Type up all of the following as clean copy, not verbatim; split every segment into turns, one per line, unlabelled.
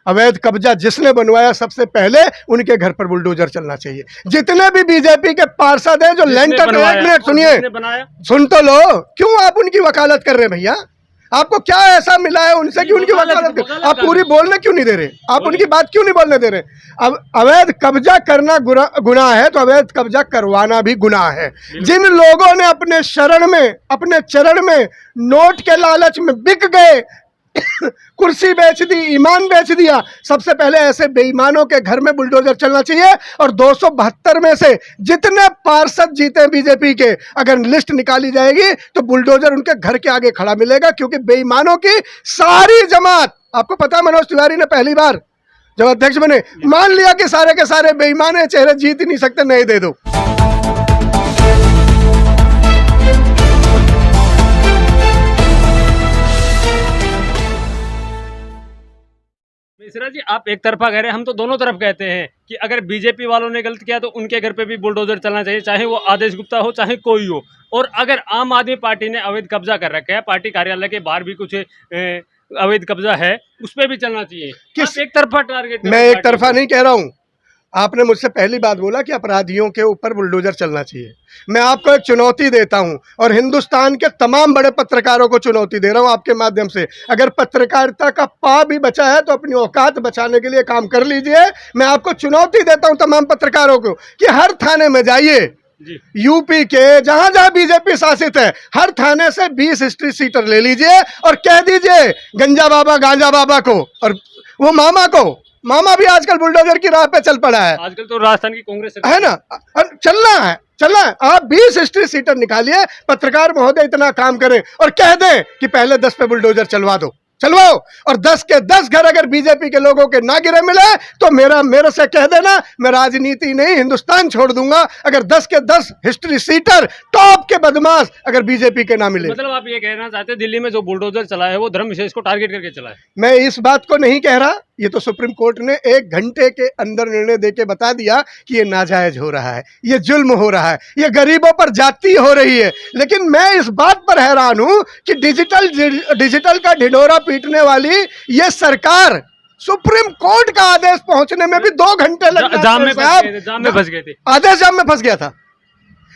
अवैध कब्जा जिसने बनवाया सबसे पहले उनके घर पर बुलडोजर चलना चाहिए। जितने भी बीजेपी के पार्षद हैं जो लेंटर, एक मिनट सुनिए, सुन तो लो, क्यों आप उनकी वकालत कर रहे हैं भैया? आपको क्या ऐसा मिला है उनसे कि उनकी वकालत कर? आप पूरी बोलने क्यों नहीं दे रहे? आप उनकी बात क्यों नहीं बोलने दे रहे? अब अवैध कब्जा करना गुनाह है तो अवैध कब्जा करवाना भी गुनाह है। जिन लोगों ने अपने चरण में नोट के लालच में बिक गए, कुर्सी बेच दी, ईमान बेच दिया, सबसे पहले ऐसे बेईमानों के घर में बुलडोजर चलना चाहिए। और 272 में से जितने पार्षद जीते बीजेपी के, अगर लिस्ट निकाली जाएगी तो बुलडोजर उनके घर के आगे खड़ा मिलेगा, क्योंकि बेईमानों की सारी जमात, आपको पता है मनोज तिवारी ने पहली बार जब अध्यक्ष बने मान लिया कि सारे के सारे बेईमान है, चेहरे जीत ही नहीं सकते, नहीं दे दो।
मिश्रा जी, आप एक तरफा कह रहे हैं, हम तो दोनों तरफ कहते हैं कि अगर बीजेपी वालों ने गलत किया तो उनके घर पे भी बुलडोजर चलना चाहिए, चाहे वो आदेश गुप्ता हो चाहे कोई हो। और अगर आम आदमी पार्टी ने अवैध कब्जा कर रखा है, पार्टी कार्यालय के बाहर भी कुछ अवैध कब्जा है, उस पर भी चलना चाहिए। किस एक तरफा टारगेट?
मैं एक तरफा नहीं कह रहा हूँ। आपने मुझसे पहली बात बोला कि अपराधियों के ऊपर बुलडोजर चलना चाहिए। मैं आपको एक चुनौती देता हूं और हिंदुस्तान के तमाम बड़े पत्रकारों को चुनौती दे रहा हूं आपके माध्यम से। अगर पत्रकारिता का पा भी बचा है तो अपनी औकात बचाने के लिए काम कर लीजिए। मैं आपको चुनौती देता हूं तमाम पत्रकारों को कि हर थाने में जाइए, यूपी के जहां जहां बीजेपी शासित है, हर थाने से 20 हिस्ट्री सीटर ले लीजिए और कह दीजिए गंजा बाबा गांजा बाबा को और वो मामा भी आजकल बुलडोजर की राह पे चल पड़ा है।
आजकल तो राजस्थान की कांग्रेस
है ना, चलना है। आप 20 हिस्ट्री सीटर निकालिए, पत्रकार महोदय इतना काम करें और कह दें कि पहले 10 पे बुलडोजर चलवाओ और 10 के 10 घर अगर बीजेपी के लोगों के ना गिरे मिले तो मेरे से कह देना, मैं राजनीति नहीं हिंदुस्तान छोड़ दूंगा अगर 10 के 10 हिस्ट्री सीटर टॉप के बदमाश अगर बीजेपी के ना मिले।
मतलब आप ये कहना चाहते हैं दिल्ली में जो बुलडोजर चला है वो धर्म विशेष को टारगेट करके चला है?
मैं इस बात को नहीं कह रहा, ये तो सुप्रीम कोर्ट ने 1 घंटे के अंदर निर्णय देके बता दिया कि ये नाजायज हो रहा है, ये जुल्म हो रहा है, ये गरीबों पर जाती हो रही है। लेकिन मैं इस बात पर हैरान हूं कि डिजिटल का ढिंढोरा पीटने वाली ये सरकार सुप्रीम कोर्ट का आदेश पहुंचने में भी 2 घंटे लग गए।
जाम में फंस गए थे।
आदेश जाम में फंस गया था।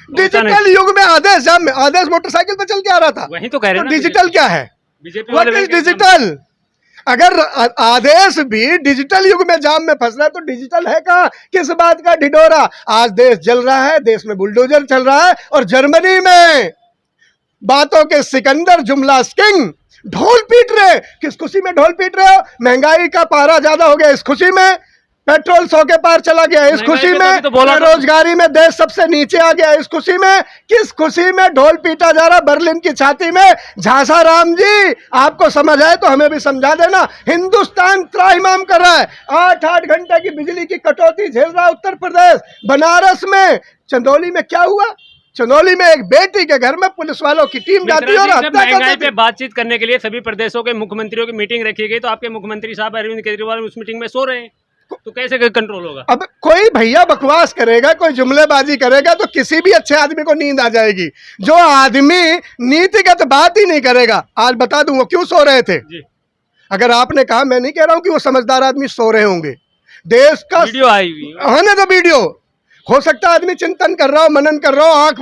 डिजिटल युग में आदेश जाम में, आदेश मोटरसाइकिल पे चल के आ रहा था।
वही तो कह रहे हैं।
डिजिटल क्या है?
बीजेपी
डिजिटल अगर आदेश भी डिजिटल युग में जाम में फंस रहा है तो डिजिटल है कहाँ? किस बात का ढिंढोरा? आज देश जल रहा है, देश में बुलडोजर चल रहा है और जर्मनी में बातों के सिकंदर जुमला किंग ढोल पीट रहे। किस खुशी में ढोल पीट रहे हो? महंगाई का पारा ज्यादा हो गया इस खुशी में, पेट्रोल 100 के पार चला गया इस खुशी में, बेरोजगारी में देश सबसे नीचे आ गया इस खुशी में। किस खुशी में ढोल पीटा जा रहा बर्लिन की छाती में? झांसा राम जी, आपको समझ आए तो हमें भी समझा देना। हिंदुस्तान त्राहिमाम कर रहा है, 8-8 घंटे की बिजली की कटौती झेल रहा उत्तर प्रदेश। बनारस में चंदौली में क्या हुआ? चंदौली में एक बेटी के घर में पुलिस वालों की टीम जाती है और हत्या
महंगाई पे बातचीत करने के लिए सभी प्रदेशों के मुख्यमंत्रियों की मीटिंग रखी गई, तो आपके मुख्यमंत्री साहब अरविंद केजरीवाल उस मीटिंग में सो रहे हैं, तो कैसे कंट्रोल होगा? अब
कोई भैया बकवास करेगा, कोई जुमलेबाजी करेगा तो किसी भी अच्छे आदमी को नींद आ जाएगी। जो आदमी नीतिगत बात ही नहीं करेगा, आज बता दूं वो क्यों सो रहे थे जी। अगर आपने कहा, मैं नहीं कह रहा हूं कि वो समझदार आदमी सो रहे होंगे, देश का
वीडियो आई हुई
है ना, तो वीडियो हो सकता है आदमी चिंतन कर रहा हो, मनन कर रहा हो, आंख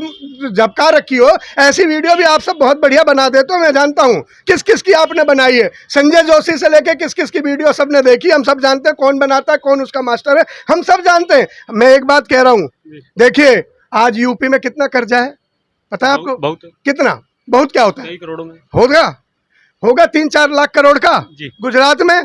झपका रखी हो, ऐसी वीडियो भी आप सब बहुत बढ़िया बना देते हो। मैं जानता हूं किस किस की आपने बनाई है, संजय जोशी से लेके किस किस की वीडियो सबने देखी। हम सब जानते हैं कौन बनाता है, कौन उसका मास्टर है, हम सब जानते हैं। मैं एक बात कह रहा हूं, देखिए आज यूपी में कितना कर्जा है पता है आपको?
बहुत।
कितना? बहुत क्या होता है?
कई करोड़ों में
होगा 3-4 लाख करोड़ का। गुजरात में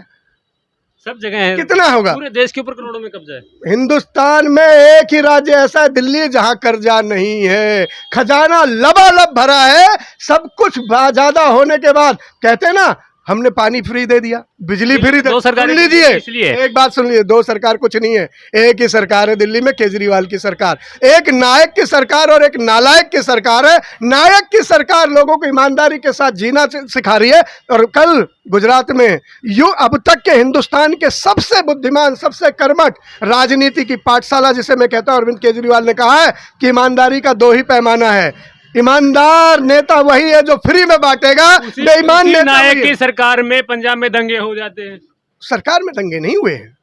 सब जगह है।
कितना होगा? पूरे
देश के ऊपर करोड़ों में कब्जा है।
हिंदुस्तान में एक ही राज्य ऐसा है दिल्ली जहां कर्जा नहीं है, खजाना लबालब भरा है। सब कुछ ज्यादा होने के बाद कहते हैं ना हमने पानी फ्री दे दिया, बिजली फ्री दे, सुन लीजिए, एक बात सुन लीजिए, 2 सरकार कुछ नहीं है, एक ही सरकार है दिल्ली में, केजरीवाल की सरकार। एक नायक की सरकार और एक नालायक की सरकार है। नायक की सरकार लोगों को ईमानदारी के साथ जीना सिखा रही है और कल गुजरात में अब तक के हिंदुस्तान के सबसे बुद्धिमान, सबसे कर्मठ राजनीति की पाठशाला जिसे मैं कहता हूं, अरविंद केजरीवाल ने कहा है कि ईमानदारी का 2 ही पैमाना है। ईमानदार नेता वही है जो फ्री में बांटेगा, बेईमान नेता
नायक की सरकार में पंजाब में दंगे हो जाते हैं।
सरकार में दंगे नहीं हुए हैं।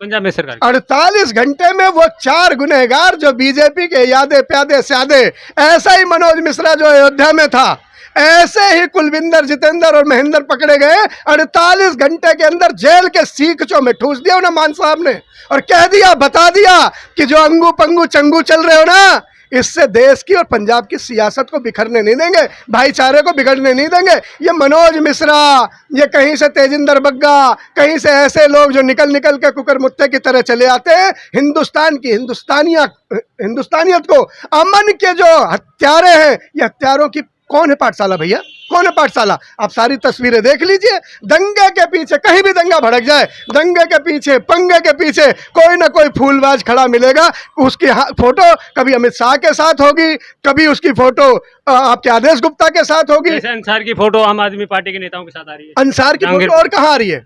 पंजाब में सरकार
48 घंटे में वो 4 गुनहगार जो बीजेपी के यादे प्यादे स्यादे, ऐसा ही मनोज मिश्रा जो अयोध्या में था, ऐसे ही कुलविंदर, जितेंद्र और महेंद्र पकड़े गए। 48 घंटे के अंदर जेल के सीखचों में ठूस दिया उन्हें मान साहब ने, और कह दिया, बता दिया कि जो अंगू पंगू चंगू चल रहे हो ना, इससे देश की और पंजाब की सियासत को बिखरने नहीं देंगे, भाईचारे को बिगड़ने नहीं देंगे। ये मनोज मिश्रा, ये कहीं से तेजिंदर बग्गा, कहीं से ऐसे लोग जो निकल निकल के कुकर मुत्ते की तरह चले आते हैं, हिंदुस्तान की हिंदुस्तानियत को, अमन के जो हत्यारे हैं, ये हत्यारों की कौन है पाठशाला भैया, कौन है पाठशाला? आप सारी तस्वीरें देख लीजिए। दंगे के पीछे, कहीं भी दंगा भड़क जाए, दंगे के पीछे, पंगे के पीछे कोई ना कोई फूलबाज खड़ा मिलेगा। उसकी फोटो कभी अमित शाह के साथ होगी, कभी उसकी फोटो आपके आदेश गुप्ता के साथ होगी।
जैसे अंसार की फोटो आम आदमी पार्टी के नेताओं के साथ आ रही है।
अंसार की फोटो और कहाँ आ रही है?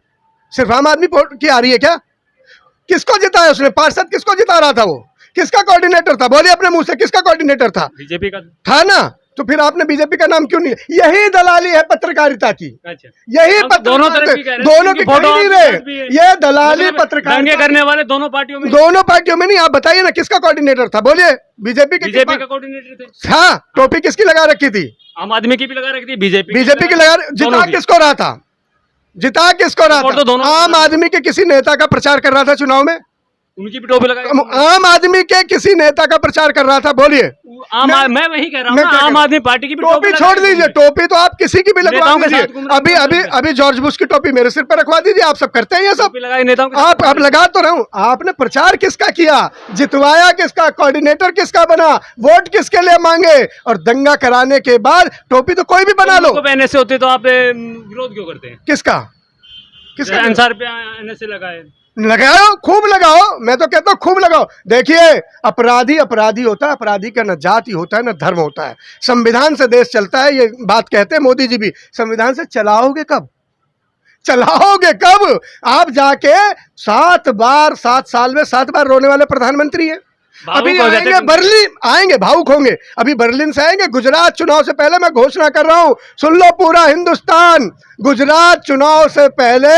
सिर्फ आम आदमी की आ रही है क्या? किसको जिताया उसने? पार्षद किसको जिता रहा था? वो किसका कोऑर्डिनेटर था? बोलिए अपने मुंह से, किसका कोऑर्डिनेटर था?
बीजेपी का
था ना। तो फिर आपने बीजेपी का नाम क्यों नहीं? यही दलाली है पत्रकारिता की।
अच्छा,
यही
दोनों तरफ की कह रहे हैं,
दोनों की
फोटो
नहीं रहे, ये दलाली पत्रकारिता
दंगे करने वाले दोनों पार्टियों में
नहीं। आप बताइए ना, किसका कोऑर्डिनेटर था? बोलिए। बीजेपी
का कोऑर्डिनेटर थे।
हाँ, टोपी किसकी लगा रखी थी?
आम आदमी की भी लगा रखी थी, बीजेपी की
लगा। जिता किसको रहा था? जिता किसको रहा था? आम आदमी के किसी नेता का प्रचार कर रहा था चुनाव में,
उनकी भी टोपी लगाई।
आम आदमी के किसी नेता का प्रचार कर रहा था? बोलिए।
मैं वही कह रहा हूँ, आम आदमी पार्टी की भी
टोपी छोड़ दीजिए, टोपी तो आप किसी की भी लगवा दीजिए। अभी जॉर्ज बुश की टोपी मेरे सिर पर रखवा दीजिए। आप सब करते हैं ये सब, आप लगा तो रहा हूं। आपने प्रचार किसका किया? जितवाया किसका? कोऑर्डिनेटर किसका बना? वोट किसके लिए मांगे? और दंगा कराने के बाद टोपी तो कोई भी बना लो।
पहने से होते तो आप विरोध क्यों करते हैं?
किसका
अंसार पे एनएसए लगाए?
लगाओ, खूब लगाओ। मैं तो कहता हूँ खूब लगाओ। देखिए, अपराधी अपराधी होता है, अपराधी का न जाति होता है न धर्म होता है। संविधान से देश चलता है, ये बात कहते हैं मोदी जी भी। संविधान से चलाओगे कब? आप जाके 7 साल में 7 बार रोने वाले प्रधानमंत्री हैं। अभी आएंगे बर्लिन, आएंगे भावुक होंगे, अभी बर्लिन से आएंगे। गुजरात चुनाव से पहले मैं घोषणा कर रहा हूं, सुन लो पूरा हिंदुस्तान, गुजरात चुनाव से पहले,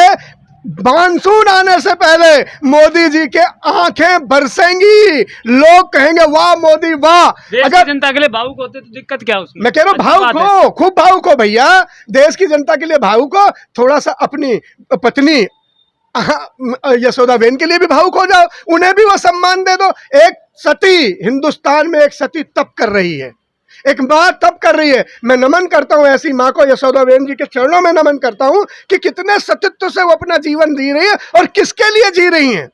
मानसून आने से पहले मोदी जी के आंखें बरसेंगी। लोग कहेंगे वाह मोदी वाह।
अगर जनता के लिए भावुक होते तो दिक्कत क्या उसमें?
मैं कह रहा हूँ भावुक हो, खूब भावुक हो भैया। देश की जनता के लिए भावुक हो, थोड़ा सा अपनी पत्नी यशोदाबेन के लिए भी भावुक हो जाओ, उन्हें भी वो सम्मान दे दो। एक सती, हिंदुस्तान में एक सती तप कर रही है, एक माँ तब कर रही है। मैं नमन करता हूं ऐसी माँ को, यशोदाबेन जी के चरणों में नमन करता हूं कि कितने सतीत्व से वो अपना जीवन जी रही है और किसके लिए जी रही हैं,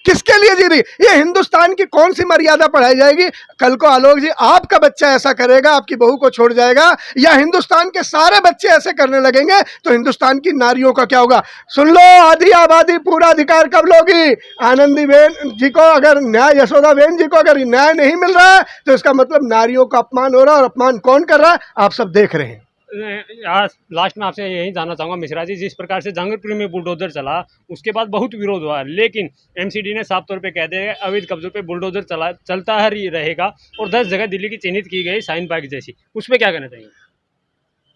किसके लिए जी रही। ये हिंदुस्तान की कौन सी मर्यादा पढ़ाई जाएगी? कल को आलोक जी, आपका बच्चा ऐसा करेगा, आपकी बहू को छोड़ जाएगा, या हिंदुस्तान के सारे बच्चे ऐसे करने लगेंगे, तो हिंदुस्तान की नारियों का क्या होगा? सुन लो, आधी आबादी पूरा अधिकार कब लोगी? आनंदीबेन जी को अगर न्याय, यशोदाबेन जी को अगर न्याय नहीं मिल रहा है, तो इसका मतलब नारियों का अपमान हो रहा है, और अपमान कौन कर रहा है? आप सब देख रहे हैं।
लास्ट में आपसे यही जानना चाहूँगा मिश्रा जी, जिस प्रकार से जहांगीरपुर में बुलडोजर चला, उसके बाद बहुत विरोध हुआ, लेकिन एमसीडी ने साफ तौर पे कह दिया अवैध कब्जों पे बुलडोजर चलता ही रहेगा, और 10 जगह दिल्ली की चिन्हित की गई शाहीन बाग जैसी, उस पर क्या कहना चाहिए?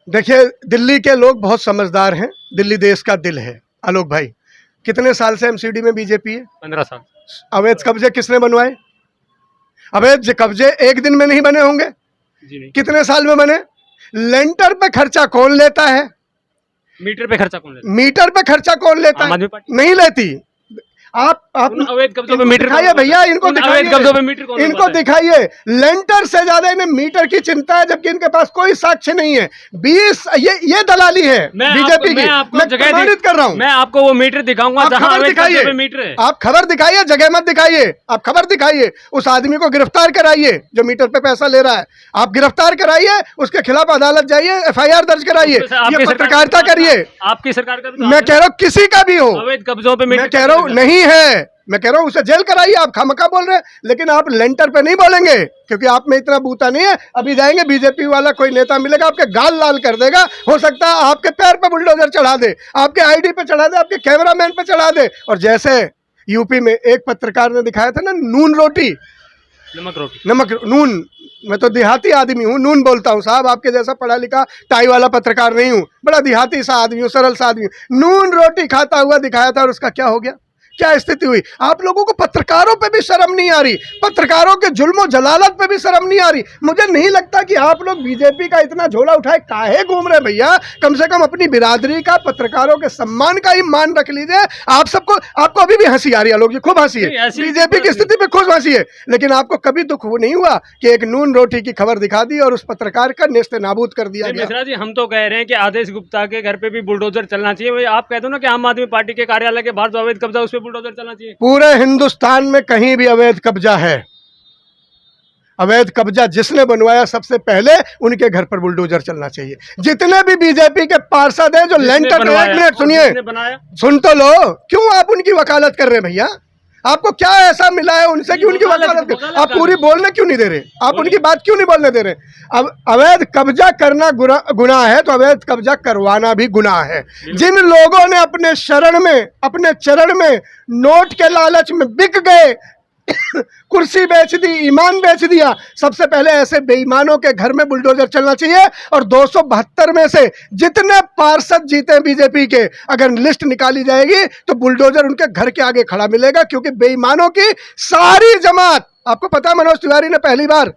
देखिए, दिल्ली के लोग बहुत समझदार हैं, दिल्ली देश का दिल है। आलोक भाई, कितने साल से एमसीडी में बीजेपी है?
15 साल।
अवैध कब्जे किसने बनवाए? अवैध कब्जे एक दिन में नहीं बने होंगे,
जी नहीं।
कितने साल में बने? लेंटर पे खर्चा कौन लेता है?
मीटर पे खर्चा कौन लेता है?
मीटर पे खर्चा कौन लेता है? नहीं लेती। आप
अवैध कब्जों पे मीटर
दिखाइए भैया, इनको
अवैध कब्जों पे मीटर कौन?
इनको दिखाइए। लेंटर से ज्यादा इन्हें मीटर की चिंता है, जबकि इनके पास कोई साक्ष्य नहीं है। 20 ये दलाली है बीजेपी की। मैं प्रमाणित कर रहा हूँ,
मैं आपको वो मीटर दिखाऊंगा जहां अवैध कब्जों पे मीटर है।
आप खबर दिखाइए, जगह मत दिखाइए। आप खबर दिखाइए, उस आदमी को गिरफ्तार कराइए जो मीटर पे पैसा ले रहा है। आप गिरफ्तार कराइए, उसके खिलाफ अदालत जाइए, FIR दर्ज कराइए, ये पत्रकारिता करिए।
आपकी सरकार का भी,
मैं कह रहा हूँ किसी का भी हो,
अवैध कब्जों पे
मैं कह रहा हूँ नहीं है, मैं कह रहा हूं उसे जेल कराइए। आप खामखा बोल रहे हैं, लेकिन आप लेंटर पे नहीं बोलेंगे, क्योंकि आप में इतना बूता नहीं है। अभी जाएंगे, बीजेपी वाला कोई नेता मिलेगा, आपके गाल लाल कर देगा। हो सकता है आपके पैर पे बुलडोजर चढ़ा दे, आपके आईडी पे चढ़ा दे, आपके कैमरामैन पे चढ़ा दे। और जैसे यूपी में एक पत्रकार ने दिखाया था ना, नून रोटी,
नमक रोटी,
नून मैं तो देहाती आदमी हूँ, नून बोलता हूँ साहब, आपके जैसा पढ़ा लिखा टाई वाला पत्रकार नहीं हूँ, बड़ा देहाती सा आदमी हूँ, सरल सा आदमी हूँ। नून रोटी खाता हुआ दिखाया था और उसका क्या हो गया, क्या स्थिति हुई। आप लोगों को पत्रकारों पे भी शर्म नहीं आ रही, पत्रकारों के जुल्म जलालत पे भी शर्म नहीं आ रही। मुझे नहीं लगता कि आप लोग बीजेपी का इतना झोला उठाए काहे घूम रहे भैया। कम से कम अपनी बिरादरी का, पत्रकारों के सम्मान का ही मान रख लीजिए। आप सबको, आपको अभी भी हंसी आ रही है, लोग जी खूब हंसी है, बीजेपी की स्थिति पे खूब हंसी है, लेकिन आपको कभी दुख नहीं हुआ कि एक नून रोटी की खबर दिखा दी और उस पत्रकार का नेस्त नाबूद कर दिया गया।
मिश्रा जी, हम तो कह रहे हैं कि आदेश गुप्ता के घर पे भी बुलडोजर चलना चाहिए। वही आप कहते हो ना कि आम आदमी पार्टी के कार्यालय के बाहर जो अवैध कब्जा, उस पर बुलडोजर चलना चाहिए।
पूरे हिंदुस्तान में कहीं भी अवैध कब्जा है, अवैध कब्जा जिसने बनवाया सबसे पहले उनके घर पर बुलडोजर चलना चाहिए। जितने भी बीजेपी के पार्षद हैं जो लेंटर, एक मिनट सुनिए, सुन तो लो, क्यों आप उनकी वकालत कर रहे हैं भैया। आपको क्या ऐसा मिला है उनसे कि उनकी वकालत कर, आप पूरी बोलने क्यों नहीं दे रहे, आप उनकी बात क्यों नहीं बोलने दे रहे। अब अवैध कब्जा करना गुनाह है तो अवैध कब्जा करवाना भी गुनाह है। जिन लोगों ने अपने चरण में नोट के लालच में बिक गए, कुर्सी बेच दी, ईमान बेच दिया, सबसे पहले ऐसे बेईमानों के घर में बुलडोजर चलना चाहिए। और 272 में से जितने पार्षद जीते बीजेपी के, अगर लिस्ट निकाली जाएगी तो बुलडोजर उनके घर के आगे खड़ा मिलेगा, क्योंकि बेईमानों की सारी जमात, आपको पता है मनोज तिवारी ने पहली बार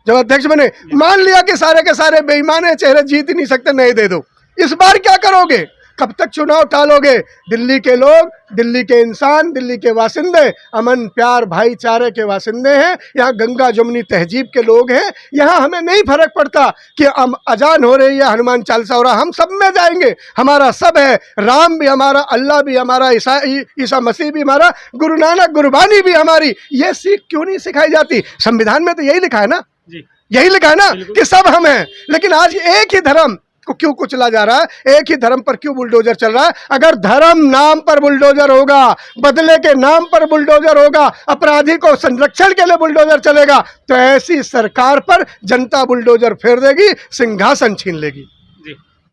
जब अध्यक्ष बने मान लिया कि सारे के सारे बेईमान है, चेहरे जीत ही नहीं सकते, नहीं दे दो। इस बार क्या करोगे, कब तक चुनाव टालोगे। दिल्ली के लोग, दिल्ली के इंसान, दिल्ली के वासिंदे अमन प्यार भाईचारे के वासिंदे हैं। यहाँ गंगा जमुनी तहजीब के लोग हैं। यहाँ हमें नहीं फर्क पड़ता कि अजान हो रही है, हनुमान चालीसा हो रहा, हम सब में जाएंगे, हमारा सब है। राम भी हमारा, अल्लाह भी हमारा, ईसा मसीह भी हमारा, गुरु नानक गुरबानी भी हमारी। ये सीख क्यों नहीं सिखाई जाती। संविधान में तो यही लिखा है ना, यही लिखा है ना कि सब हम हैं। लेकिन आज एक ही धर्म को क्यों कुचला जा रहा है, एक ही धर्म पर क्यों बुलडोजर चल रहा है। अगर धर्म नाम पर बुलडोजर होगा, बदले के नाम पर बुलडोजर होगा, अपराधी को संरक्षण के लिए बुलडोजर चलेगा, तो ऐसी सरकार पर जनता बुलडोजर फेर देगी, सिंहासन छीन लेगी।